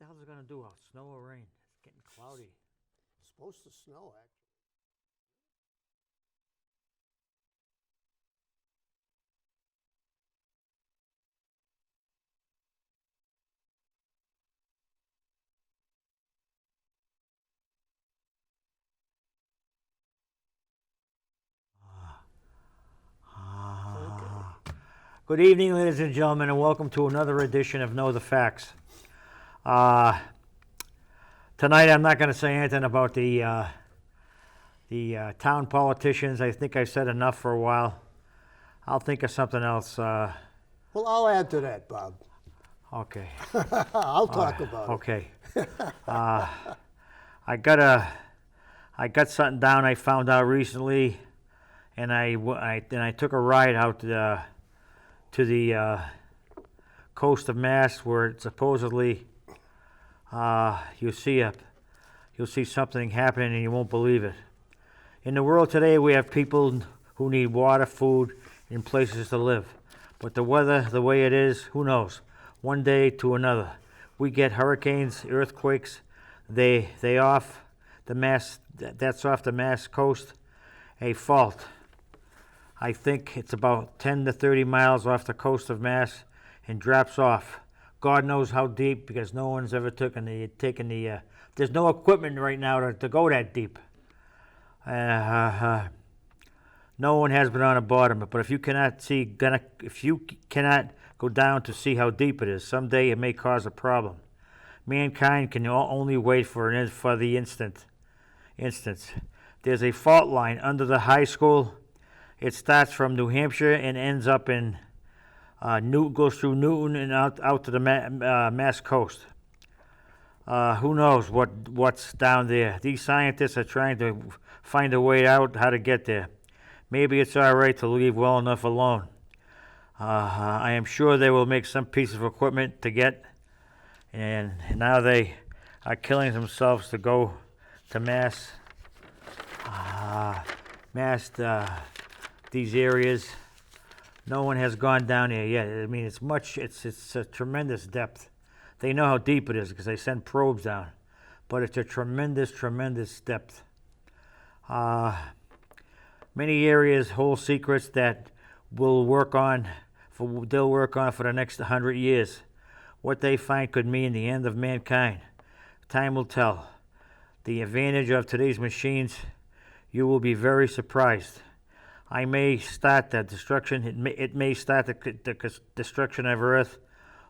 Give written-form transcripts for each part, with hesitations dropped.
the hell's it gonna do out? Snow or rain? It's getting cloudy. It's supposed to snow, actually. Good evening, ladies and gentlemen, and welcome to another edition of Know the Facts. Tonight, I'm not going to say anything about the town politicians. I think I've said enough for a while. I'll think of something else. Well, I'll add to that, Bob. Okay. I'll talk about Okay. I got something down I found out recently, and I took a ride out to the coast of Mass, where it supposedly you'll see something happening and you won't believe it. In the world today, we have people who need water, food, and places to live. But the weather, the way it is, who knows? One day to another, we get hurricanes, earthquakes. That's off the Mass coast, a fault. I think it's about 10 to 30 miles off the coast of Mass and drops off. God knows how deep, because no one's ever taken the there's no equipment right now to go that deep. No one has been on the bottom, but if you cannot go down to see how deep it is, someday it may cause a problem. Mankind can only wait for the instance. There's a fault line under the high school. It starts from New Hampshire and ends up in goes through Newton and out to the Mass coast. Who knows what's down there? These scientists are trying to find a way out, how to get there. Maybe it's all right to leave well enough alone. I am sure they will make some piece of equipment to get, and now they are killing themselves to go to Mass. These areas. No one has gone down there yet. I mean, it's a tremendous depth. They know how deep it is because they send probes down, but it's a tremendous, tremendous depth. Many areas hold secrets that they'll work on for the next 100 years. What they find could mean the end of mankind. Time will tell. The advantage of today's machines, you will be very surprised. I may start the destruction. It may start the destruction of Earth.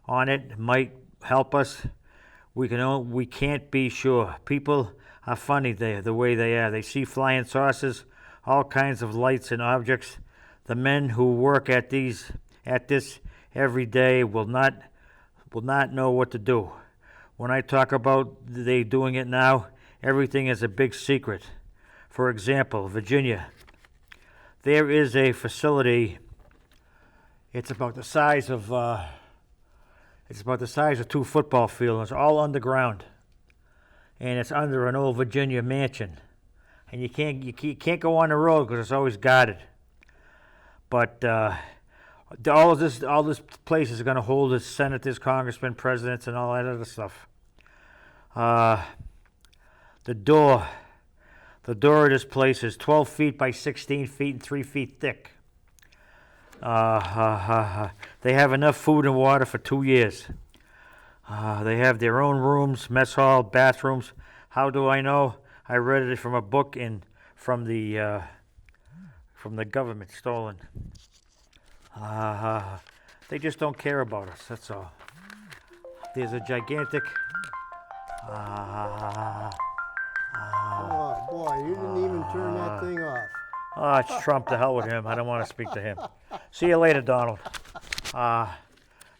On it might help us. We can't be sure. People are funny the way they are. They see flying saucers, all kinds of lights and objects. The men who work at this every day will not know what to do. When I talk about they doing it now, everything is a big secret. For example, Virginia. There is a facility. It's about the size of 2 football fields. It's all underground, and it's under an old Virginia mansion. And you can't go on the road because it's always guarded. But all this place is going to hold its senators, congressmen, presidents, and all that other stuff. The door of this place is 12 feet by 16 feet and 3 feet thick. They have enough food and water for 2 years. They have their own rooms, mess hall, bathrooms. How do I know? I read it from a book from the government, stolen. They just don't care about us, that's all. There's a gigantic... Oh, boy, you didn't even turn that thing off. Oh, it's Trump. To hell with him. I don't want to speak to him. See you later, Donald.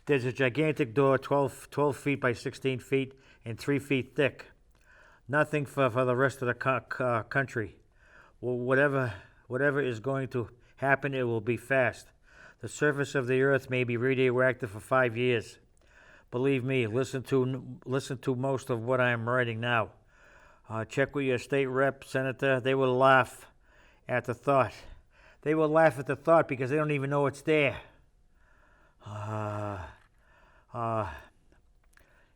There's a gigantic door, 12 feet by 16 feet and 3 feet thick. Nothing for the rest of the country. Well, whatever is going to happen, it will be fast. The surface of the earth may be radioactive for 5 years. Believe me, listen to most of what I am writing now. Check with your state rep, senator. They will laugh at the thought. They will laugh at the thought because they don't even know it's there.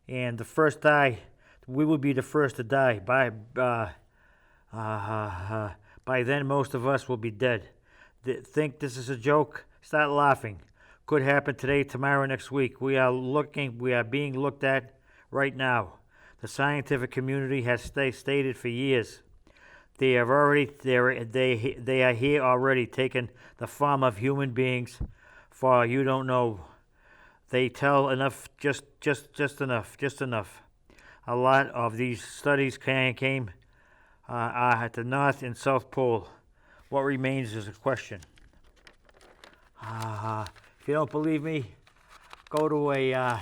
and the first die, we will be the first to die. By then, most of us will be dead. Think this is a joke? Start laughing. Could happen today, tomorrow, next week. We are being looked at right now. The scientific community has stated for years. They are here already, taking the form of human beings. For you don't know, they tell enough, just enough. A lot of these studies came at the North and South Pole. What remains is a question. If you don't believe me, go to a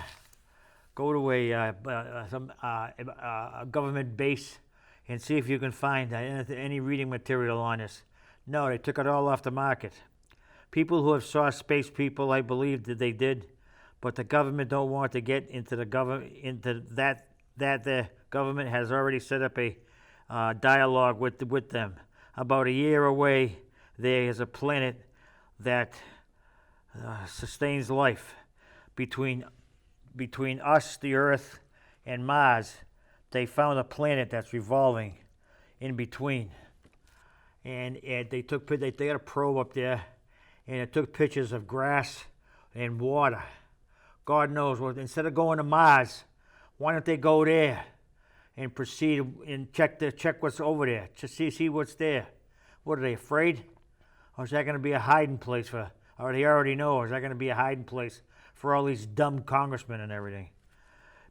government base and see if you can find any reading material on this. No, they took it all off the market. People who have saw space people, I believe that they did, but the government don't want to get into the the government has already set up a dialogue with them. About a year away, there is a planet that sustains life between us, the Earth, and Mars. They found a planet that's revolving in between, and they got a probe up there, and it took pictures of grass and water. God knows what. Instead of going to Mars, why don't they go there and proceed and check what's over there, to see what's there? What are they, afraid? Or is that going to be a hiding place for? Or they already know? Or is that going to be a hiding place for all these dumb congressmen and everything?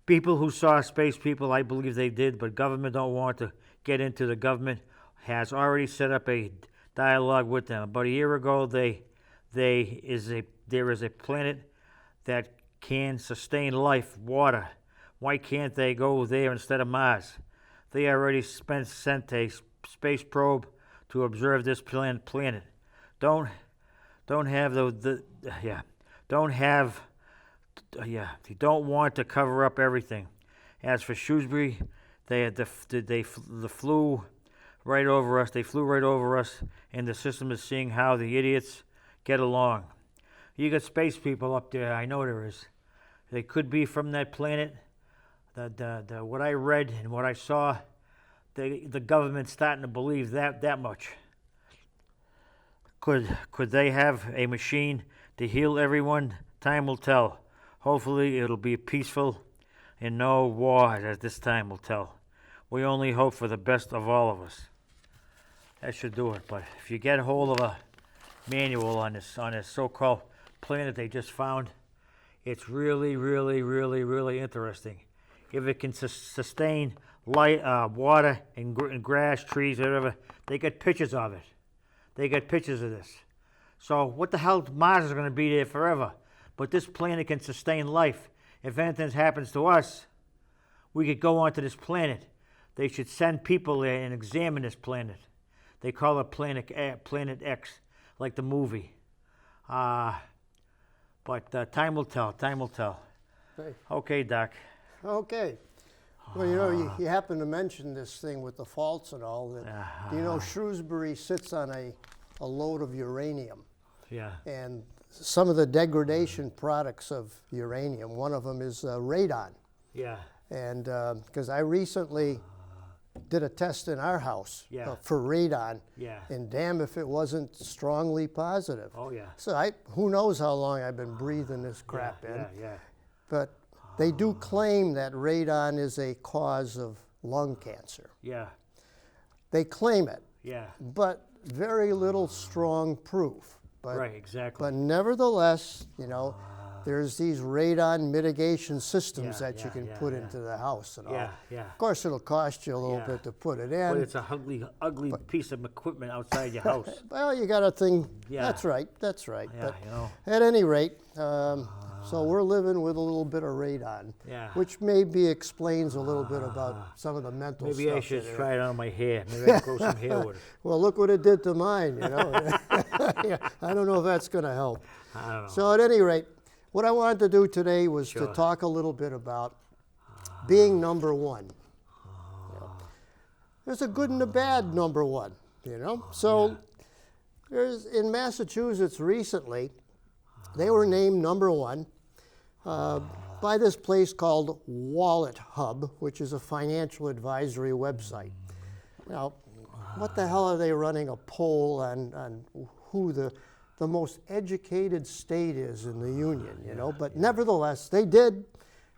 People who saw space people, I believe they did, but government don't want to get into. The government has already set up a dialogue with them. About a year ago, there is a planet that can sustain life, water. Why can't they go there instead of Mars? They already sent a space probe to observe this planet. They don't want to cover up everything. As for Shrewsbury, they flew right over us. They flew right over us, and the system is seeing how the idiots get along. You got space people up there. I know there is. They could be from that planet. What I read and what I saw, the government's starting to believe that much. Could they have a machine to heal everyone? Time will tell. Hopefully it'll be peaceful and no war, as this time will tell. We only hope for the best of all of us. That should do it. But if you get a hold of a manual on this so-called planet they just found, it's really, really, really, really interesting. If it can sustain light, water, and grass, trees, whatever, they get pictures of it. They get pictures of this. So what the hell? Mars is going to be there forever. But this planet can sustain life. If anything happens to us, we could go onto this planet. They should send people there and examine this planet. They call it Planet X, like the movie. But time will tell. Time will tell. Hey. Okay, Doc. Okay. Well, you happen to mention this thing with the faults and all that. Shrewsbury sits on a load of uranium. Yeah. And some of the degradation products of uranium, one of them is radon. Yeah. And because I recently did a test in our house for radon. Yeah. And damn if it wasn't strongly positive. Oh, yeah. So who knows how long I've been breathing this crap in. Yeah. But they do claim that radon is a cause of lung cancer. Yeah. They claim it. Yeah. But very little strong proof. But, right, exactly. But nevertheless, there's these radon mitigation systems that you can put into the house and all. Yeah. Of course, it'll cost you a little bit to put it in. But it's a ugly piece of equipment outside your house. Well, you got a thing. Yeah. That's right. Yeah, But at any rate, so we're living with a little bit of radon, which maybe explains a little bit about some of the mental stuff. Maybe I should try it on my hair. Maybe I can grow some hair with it. Well, look what it did to mine, I don't know if that's going to help. I don't know. So at any rate, what I wanted to do today was to talk a little bit about being number one. There's a good and a bad number one, So there's in Massachusetts recently, they were named number one by by this place called Wallet Hub, which is a financial advisory website. Now, what the hell are they running a poll on who the most educated state is in the Union, you know? But nevertheless, they did,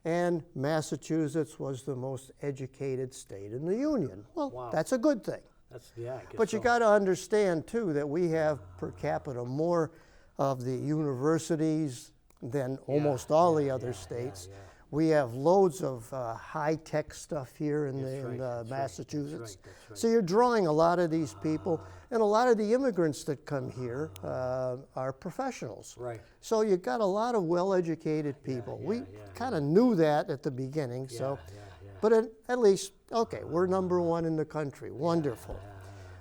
and Massachusetts was the most educated state in the Union. Well, that's a good thing. I guess But you got to understand, too, that we have per capita more of the universities than almost all the other states. We have loads of high-tech stuff here in Massachusetts. So you're drawing a lot of these people, and a lot of the immigrants that come here are professionals. Right. So you've got a lot of well-educated people. We kind of knew that at the beginning, but at least, okay, we're number one in the country. Wonderful.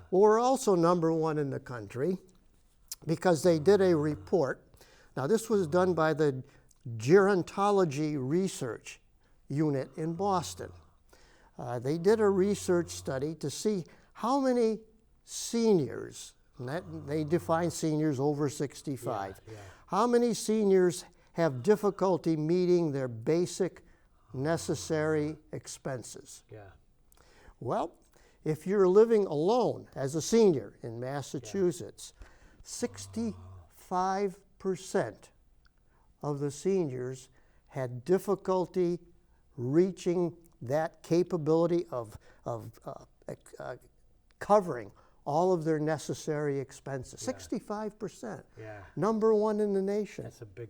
Well, we're also number one in the country because they did a report. Now, this was done by the Gerontology Research Unit in Boston. They did a research study to see how many seniors, and they define seniors over 65, how many seniors have difficulty meeting their basic necessary expenses. Well, if you're living alone as a senior in Massachusetts, 65% of the seniors had difficulty reaching that capability of covering all of their necessary expenses. 65%. Number one in the nation. That's a big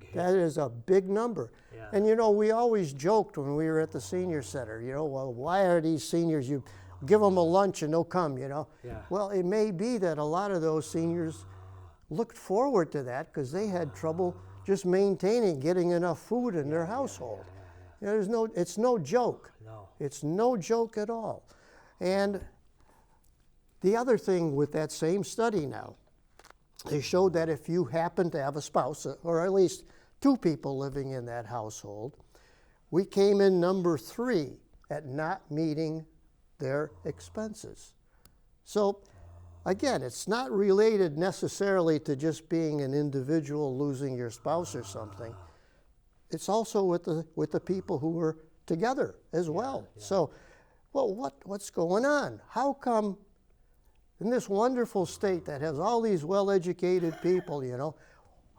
hit. That is a big number. And you know, we always joked when we were at the senior center, you know, well, why are these seniors, you give them a lunch and they'll come, you know? Well, it may be that a lot of those seniors looked forward to that because they had trouble just maintaining, getting enough food in their household. You know, it's no joke. No. It's no joke at all. And the other thing with that same study now, they showed that if you happen to have a spouse, or at least two people living in that household, we came in number 3 at not meeting their expenses. So again, it's not related necessarily to just being an individual losing your spouse or something. It's also with the people who were together as well. So, well, what's going on? How come in this wonderful state that has all these well-educated people, you know,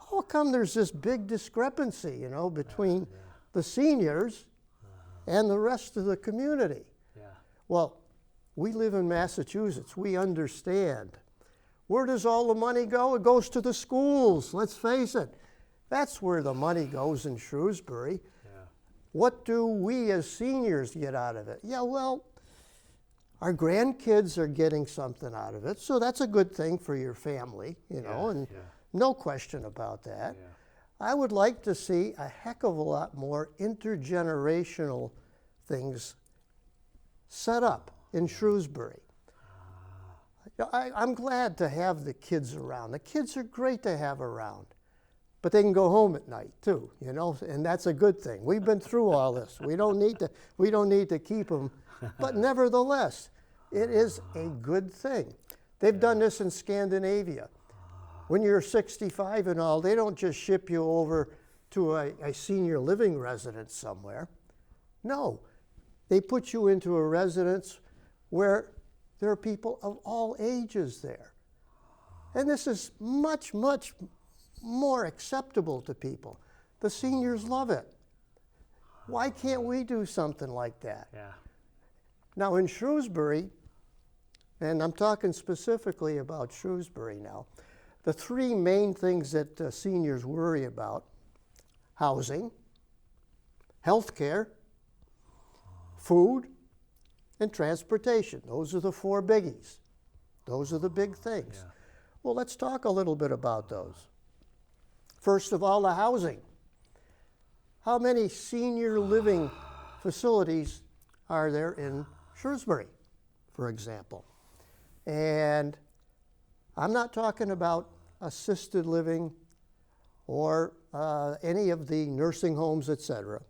how come there's this big discrepancy, you know, between the seniors and the rest of the community? Well, we live in Massachusetts. We understand. Where does all the money go? It goes to the schools. Let's face it. That's where the money goes in Shrewsbury. What do we as seniors get out of it? Yeah, well, our grandkids are getting something out of it, so that's a good thing for your family, you know, and no question about that. I would like to see a heck of a lot more intergenerational things set up in Shrewsbury. I'm glad to have the kids around. The kids are great to have around, but they can go home at night too, you know, and that's a good thing. We've been through all this. We don't need to keep them, but nevertheless, it is a good thing. They've done this in Scandinavia. When you're 65 and all, they don't just ship you over to a senior living residence somewhere. No, they put you into a residence where there are people of all ages there. And this is much, much more acceptable to people. The seniors love it. Why can't we do something like that? Now in Shrewsbury, and I'm talking specifically about Shrewsbury now, the 3 main things that seniors worry about: housing, health care, food, and transportation. Those are the 4 biggies. Those are the big things. Well, let's talk a little bit about those. First of all, the housing. How many senior living facilities are there in Shrewsbury, for example? And I'm not talking about assisted living or any of the nursing homes, etc.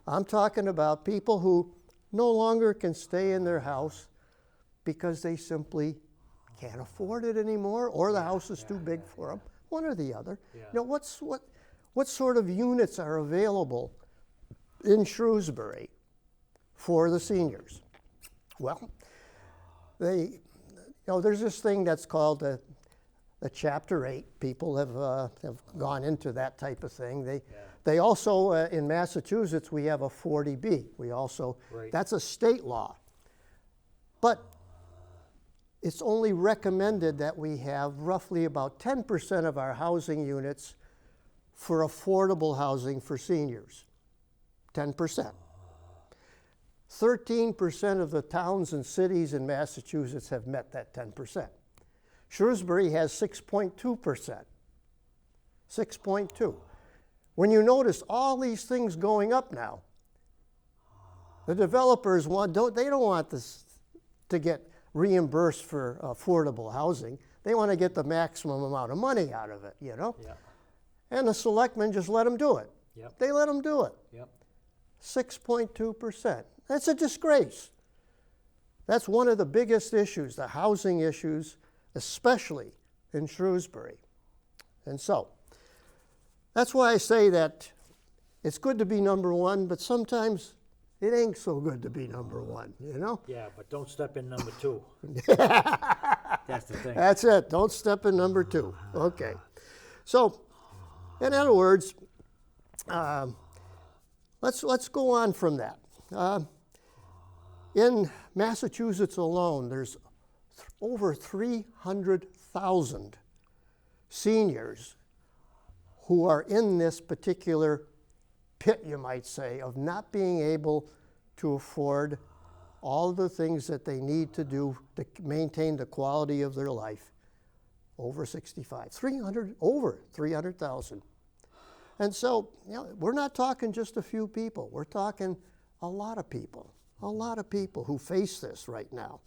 I'm talking about people who no longer can stay in their house because they simply can't afford it anymore, or the house is too big for them, one or the other. You know, what sort of units are available in Shrewsbury for the seniors? Well, there's this thing that's called the Chapter 8. People have gone into that type of thing. They also, in Massachusetts, we have a 40B. We also, that's a state law. But it's only recommended that we have roughly about 10% of our housing units for affordable housing for seniors. 10%. 13% of the towns and cities in Massachusetts have met that 10%. Shrewsbury has 6.2%. 6.2. When you notice all these things going up now, the developers they don't want this to get reimbursed for affordable housing. They want to get the maximum amount of money out of it, you know? Yeah. And the selectmen just let them do it. Yep. They let them do it. Yep. 6.2%. That's a disgrace. That's one of the biggest issues, the housing issues, especially in Shrewsbury. And so, that's why I say that it's good to be number one, but sometimes it ain't so good to be number one, you know? Yeah, but don't step in number 2. That's the thing. That's it. Don't step in number 2. Okay. So, in other words, let's go on from that. In Massachusetts alone, there's over 300,000 seniors who are in this particular pit, you might say, of not being able to afford all the things that they need to do to maintain the quality of their life over 65. Over 300,000. And so, we're not talking just a few people. We're talking a lot of people who face this right now.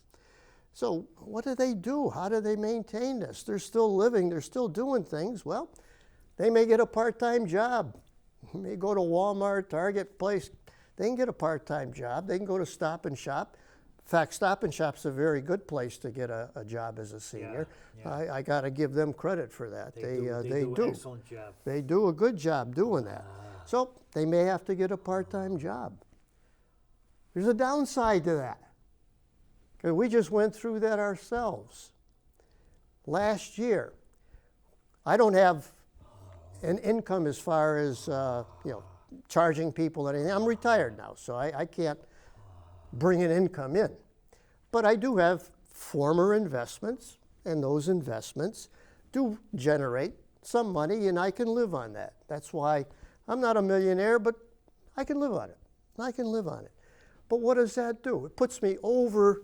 So what do they do? How do they maintain this? They're still living, they're still doing things. Well, they may get a part-time job. They may go to Walmart, Target, place. They can get a part-time job. They can go to Stop and Shop. In fact, Stop and Shop's a very good place to get a job as a senior. Yeah. I got to give them credit for that. They do an excellent job. They do a good job doing that. So they may have to get a part-time job. There's a downside to that. Because we just went through that ourselves. Last year, I don't have an income as far as charging people anything. I'm retired now, so I can't bring an income in. But I do have former investments, and those investments do generate some money, and I can live on that. That's why I'm not a millionaire, but I can live on it. I can live on it. But what does that do? It puts me over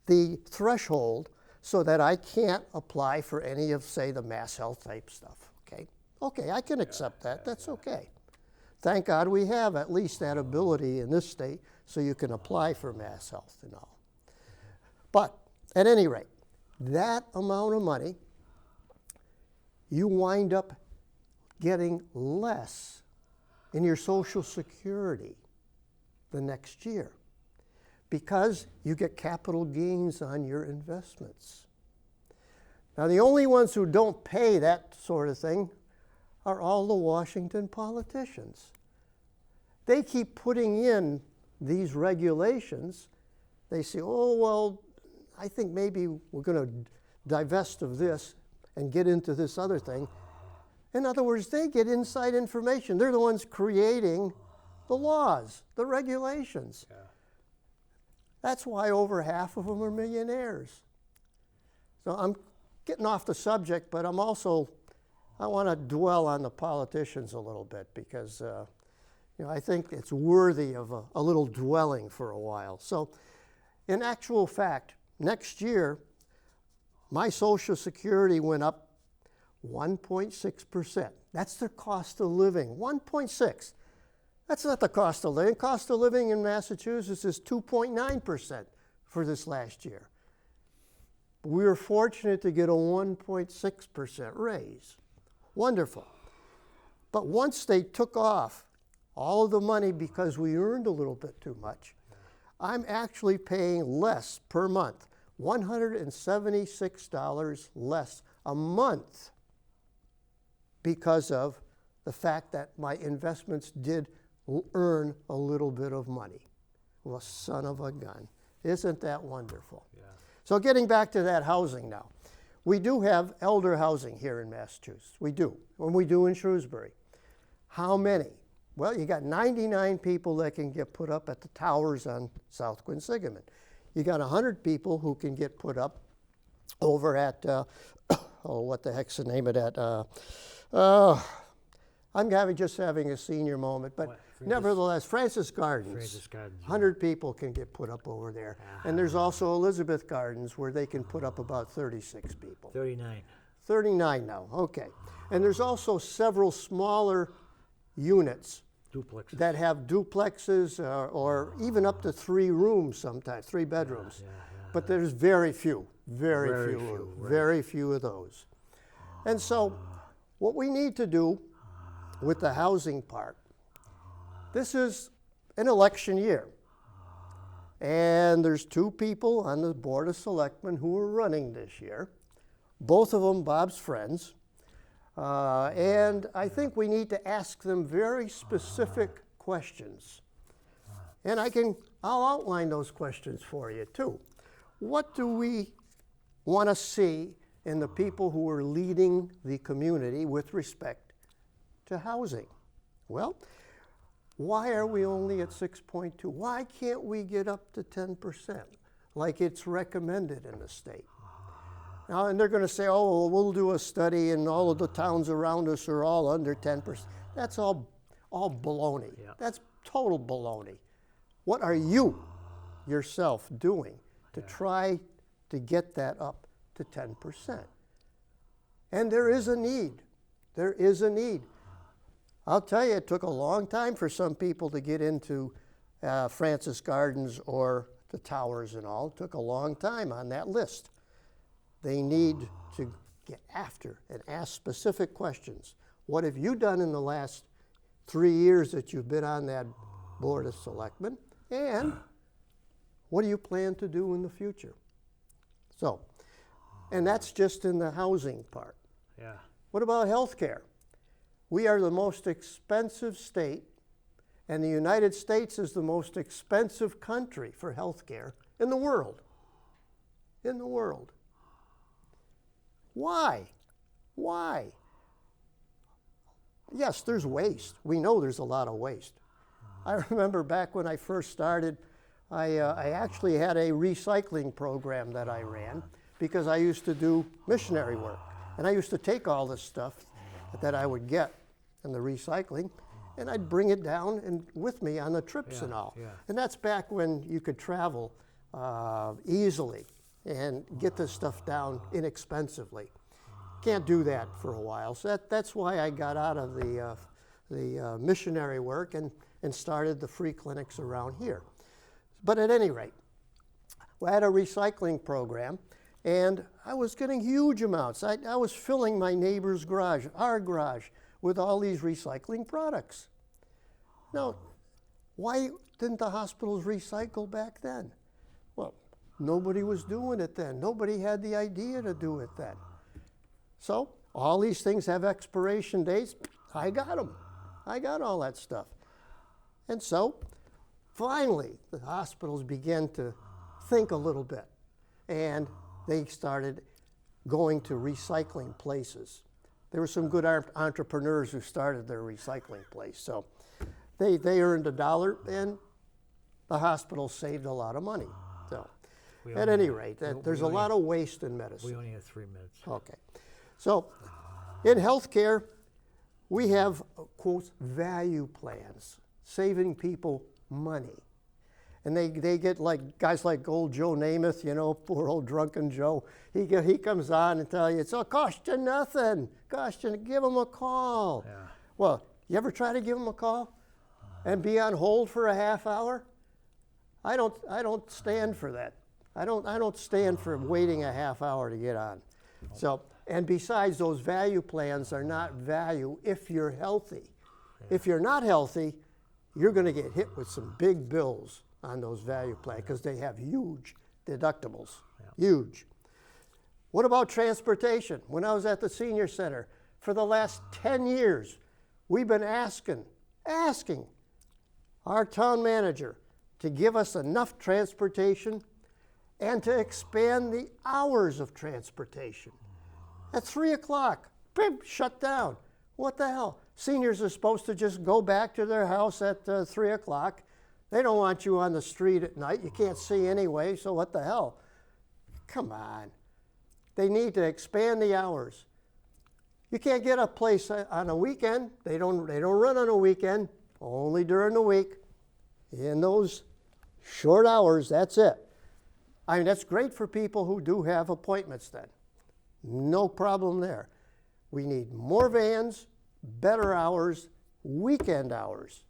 the threshold so that I can't apply for any of, say, the Mass Health type stuff. Okay, I can accept that. That's okay. Thank God we have at least that ability in this state so you can apply for Mass Health and all. But at any rate, that amount of money, you wind up getting less in your Social Security the next year because you get capital gains on your investments. Now, the only ones who don't pay that sort of thing are all the Washington politicians. They keep putting in these regulations. They say, oh, well, I think maybe we're going to divest of this and get into this other thing. In other words, they get inside information. They're the ones creating the laws, the regulations. Yeah. That's why over half of them are millionaires. So I'm getting off the subject, but I want to dwell on the politicians a little bit because I think it's worthy of a little dwelling for a while. So in actual fact, next year, my Social Security went up 1.6%. That's the cost of living, 1.6. That's not the cost of living. Cost of living in Massachusetts is 2.9% for this last year. We were fortunate to get a 1.6% raise. Wonderful. But once they took off all of the money because we earned a little bit too much, I'm actually paying less per month, $176 less a month because of the fact that my investments did earn a little bit of money. Well, son of a gun. Isn't that wonderful? Yeah. So getting back to that housing now. We do have elder housing here in Massachusetts. We do. And we do in Shrewsbury. How many? Well, you got 99 people that can get put up at the towers on South Quinsigamond. You got 100 people who can get put up over at, what the heck's the name of that? I'm just having a senior moment, but nevertheless, Francis Gardens. Francis Gardens, yeah. 100 people can get put up over there. And there's also Elizabeth Gardens where they can put up about 36 people. 39. 39 now, okay. And there's also several smaller units Duplexes. that have duplexes or even up to 3 rooms sometimes, 3 bedrooms. Yeah. But there's very few Very few, right. very few of those. And so what we need to do with the housing part, this is an election year. And there's 2 people on the Board of Selectmen who are running this year, both of them Bob's friends. And I think we need to ask them very specific questions. And I'll outline those questions for you too. What do we want to see in the people who are leading the community with respect to housing? Well, why are we only at 6.2? Why can't we get up to 10% like it's recommended in the state? Now, and they're going to say, oh, well, we'll do a study and all of the towns around us are all under 10%. That's all baloney. Yeah. That's total baloney. What are you yourself doing to try to get that up to 10%? And there is a need. There is a need. I'll tell you, it took a long time for some people to get into Francis Gardens or the towers and all. It took a long time on that list. They need to get after and ask specific questions. What have you done in the last 3 years that you've been on that Board of Selectmen? And what do you plan to do in the future? So, and that's just in the housing part. Yeah. What about health care? We are the most expensive state, and the United States is the most expensive country for health care in the world. In the world. Why? Why? Yes, there's waste. We know there's a lot of waste. I remember back when I first started, I actually had a recycling program that I ran because I used to do missionary work. And I used to take all this stuff that I would get in the recycling, and I'd bring it down and with me on the trips and all. Yeah. And that's back when you could travel easily and get this stuff down inexpensively. Can't do that for a while. So that's why I got out of the missionary work and started the free clinics around here. But at any rate, we had a recycling program, and I was getting huge amounts. I was filling my neighbor's garage, our garage, with all these recycling products. Now, why didn't the hospitals recycle back then? Well, nobody was doing it then. Nobody had the idea to do it then. So all these things have expiration dates. I got them. I got all that stuff. And so finally, the hospitals began to think a little bit, and they started going to recycling places. There were some good entrepreneurs who started their recycling place. So they earned $1, and the hospital saved a lot of money. So at any rate, there's a lot of waste in medicine. We only have 3 minutes. Okay. So in healthcare, we have, quote, value plans, saving people money. And they get like guys like old Joe Namath, you know, poor old drunken Joe. He comes on and tell you, it's all cost you nothing. Cost you, give him a call. Yeah. Well, you ever try to give him a call and be on hold for a half hour? I don't stand for that. I don't stand for waiting a half hour to get on. So, and besides, those value plans are not value if you're healthy. Yeah. If you're not healthy, you're going to get hit with some big bills on those value plans because they have huge deductibles, huge. What about transportation? When I was at the senior center, for the last 10 years, we've been asking, our town manager to give us enough transportation and to expand the hours of transportation. At 3 o'clock, shut down. What the hell? Seniors are supposed to just go back to their house at 3 o'clock. They don't want you on the street at night. You can't see anyway, so what the hell? Come on. They need to expand the hours. You can't get a place on a weekend. They don't run on a weekend, only during the week. In those short hours, that's it. I mean, that's great for people who do have appointments then. No problem there. We need more vans, better hours, weekend hours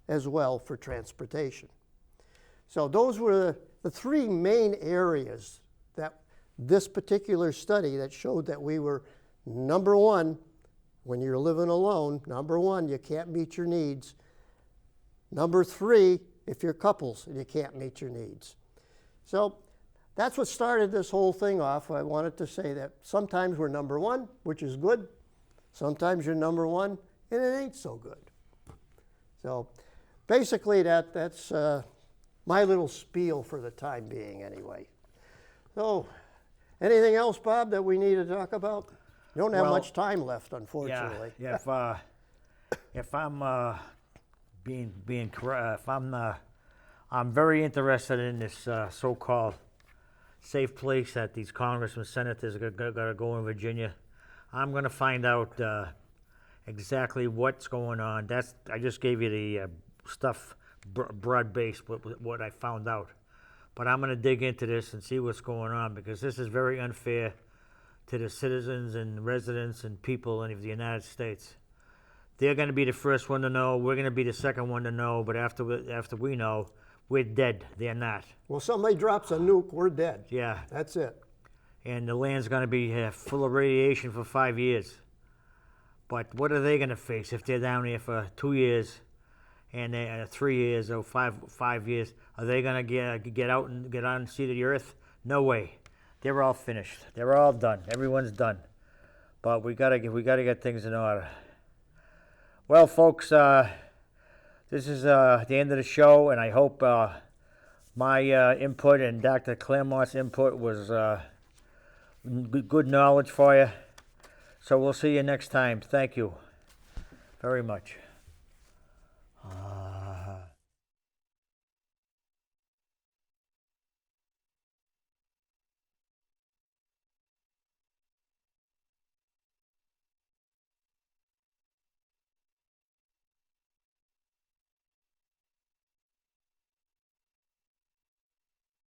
as well for transportation. So those were the three main areas that this particular study that showed that we were number one, when you're living alone, number one, you can't meet your needs. Number three, if you're couples and you can't meet your needs. So that's what started this whole thing off. I wanted to say that sometimes we're number one, which is good. Sometimes you're number one and it ain't so good. So basically that's my little spiel for the time being anyway. So anything else, Bob, that we need to talk about? You don't have much time left, unfortunately. Yeah. If I'm being correct, if I'm very interested in this so-called safe place that these congressmen, senators are going to go in Virginia. I'm going to find out exactly what's going on. I just gave you the stuff broad-based, what I found out. But I'm going to dig into this and see what's going on, because this is very unfair to the citizens and residents and people of the United States. They're going to be the first one to know. We're going to be the second one to know. But after we know, we're dead. They're not. Well, somebody drops a nuke, we're dead. Yeah. That's it. And the land's going to be full of radiation for 5 years. But what are they going to face if they're down here for 2 years and 3 years or 5 years? Are they going to get out and get on and see the earth? No way. They're all finished. They're all done. Everyone's done. But we gotta get things in order. Well, folks, this is the end of the show, and I hope my input and Dr. Clermont's input was good knowledge for you. So we'll see you next time. Thank you very much.